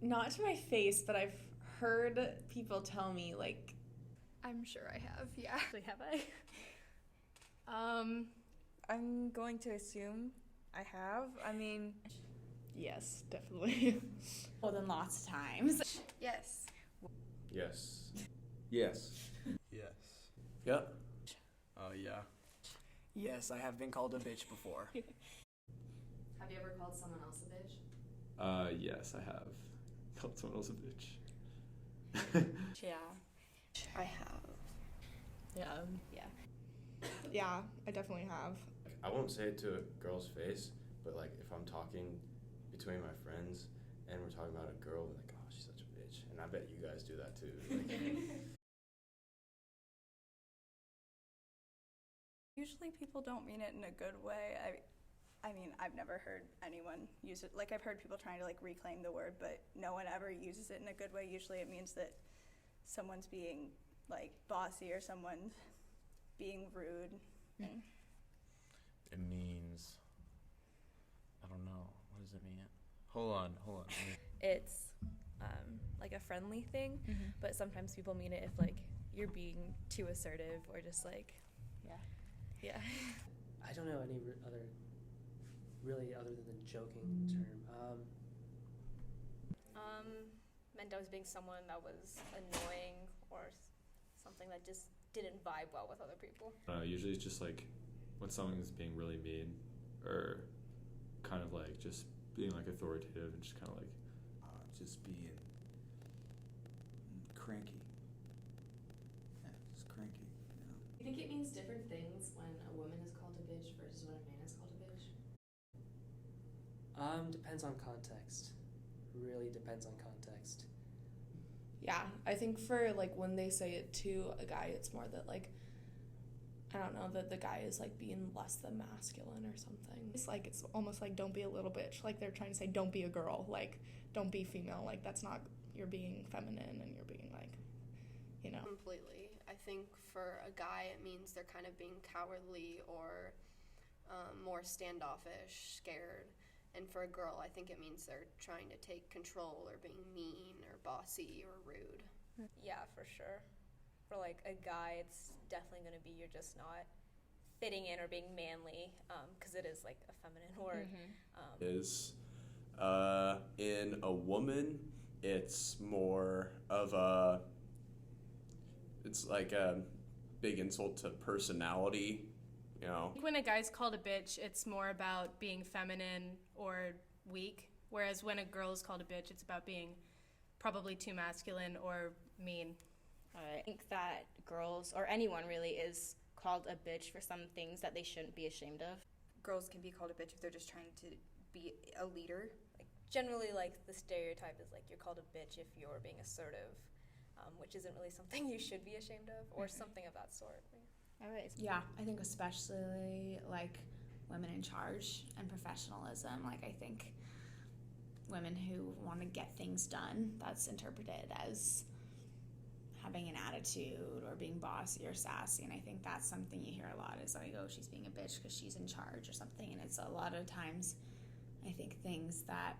Not to my face, but I've heard people tell me, like, I'm sure I have. Yeah. Actually, have I? I'm going to assume I have. I mean, yes, definitely. More than lots of times. Yes. Yes. Yes. Yes. Yep. Yeah. Yes, I have been called a bitch before. Have you ever called someone else a bitch? Yes, I have. Called someone else a bitch. Yeah. I have. Yeah. Yeah, I definitely have. I won't say it to a girl's face, but like if I'm talking between my friends and we're talking about a girl, I'm like, oh, she's such a bitch. And I bet you guys do that too. Like, usually people don't mean it in a good way. I mean, I've never heard anyone use it. Like, I've heard people trying to, like, reclaim the word, but no one ever uses it in a good way. Usually it means that someone's being, like, bossy or someone's being rude. And It means, I don't know. What does it mean? Hold on. It's like a friendly thing, but sometimes people mean it if like you're being too assertive or just like yeah. I don't know any other than joking term. Meant I was being someone that was annoying or something that just didn't vibe well with other people. usually it's just like when someone's being really mean or kind of like just being like authoritative and just kind of like Just being cranky. Yeah, just cranky, you know. You think it means different things when a woman is called a bitch versus when a man is called a bitch? Depends on context. Really depends on context. Yeah, I think for, like, when they say it to a guy, it's more that, like, I don't know, that the guy is, like, being less than masculine or something. It's almost like, don't be a little bitch. Like, they're trying to say, don't be a girl. Like, don't be female. Like, that's not, you're being feminine and you're being, like, you know. Completely. I think for a guy, it means they're kind of being cowardly or more standoffish, scared. And for a girl, I think it means they're trying to take control or being mean or bossy or rude. Yeah, for sure. For like a guy, it's definitely going to be you're just not fitting in or being manly, because it is like a feminine word. is in a woman, it's more of it's like a big insult to personality, you know. When a guy's called a bitch, it's more about being feminine or weak, whereas when a girl is called a bitch, it's about being probably too masculine or mean. I think that girls, or anyone really, is called a bitch for some things that they shouldn't be ashamed of. girls can be called a bitch if they're just trying to be a leader. Like generally, like the stereotype is like you're called a bitch if you're being assertive, which isn't really something you should be ashamed of, or something of that sort. All right. Yeah, I think especially like women in charge and professionalism. Like I think women who want to get things done, that's interpreted as having an attitude or being bossy or sassy, and I think that's something you hear a lot is like, oh, she's being a bitch because she's in charge or something, and it's a lot of times I think things that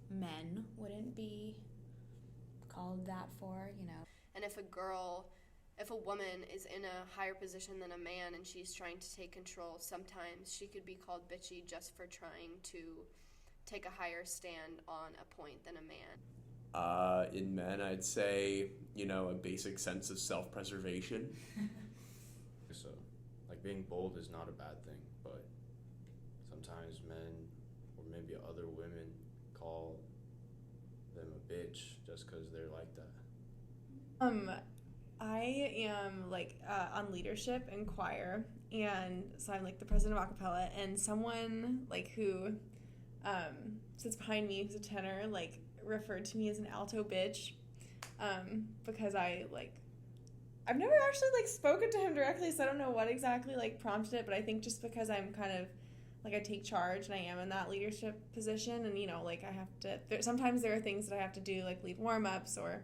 men wouldn't be called that for, you know. And if a woman is in a higher position than a man and she's trying to take control, sometimes she could be called bitchy just for trying to take a higher stand on a point than a man. In men, I'd say, a basic sense of self-preservation. So, like, being bold is not a bad thing, but sometimes men, or maybe other women, call them a bitch just because they're like that. I am, on leadership and choir, and so I'm, the president of acapella, and someone, who sits behind me, who's a tenor, referred to me as an alto bitch, because I've never actually spoken to him directly, so I don't know what exactly prompted it, but I think just because I'm kind of I take charge and I am in that leadership position, and I have to. Sometimes there are things that I have to do, lead warm-ups, or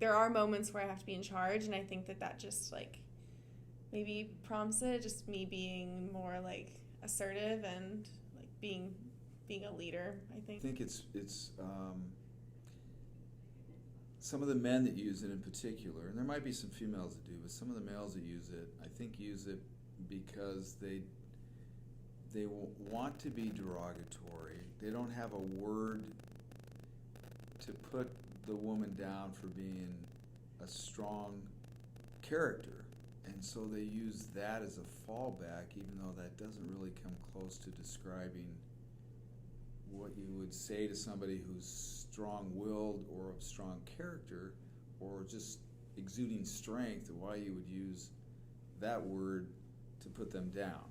there are moments where I have to be in charge, and I think that just maybe prompts it, just me being more assertive and being being a leader, I think. I think it's some of the men that use it in particular, and there might be some females that do, but some of the males that use it, I think, use it because they want to be derogatory. They don't have a word to put the woman down for being a strong character, and so they use that as a fallback, even though that doesn't really come close to describing what you would say to somebody who's strong-willed or of strong character or just exuding strength, why you would use that word to put them down.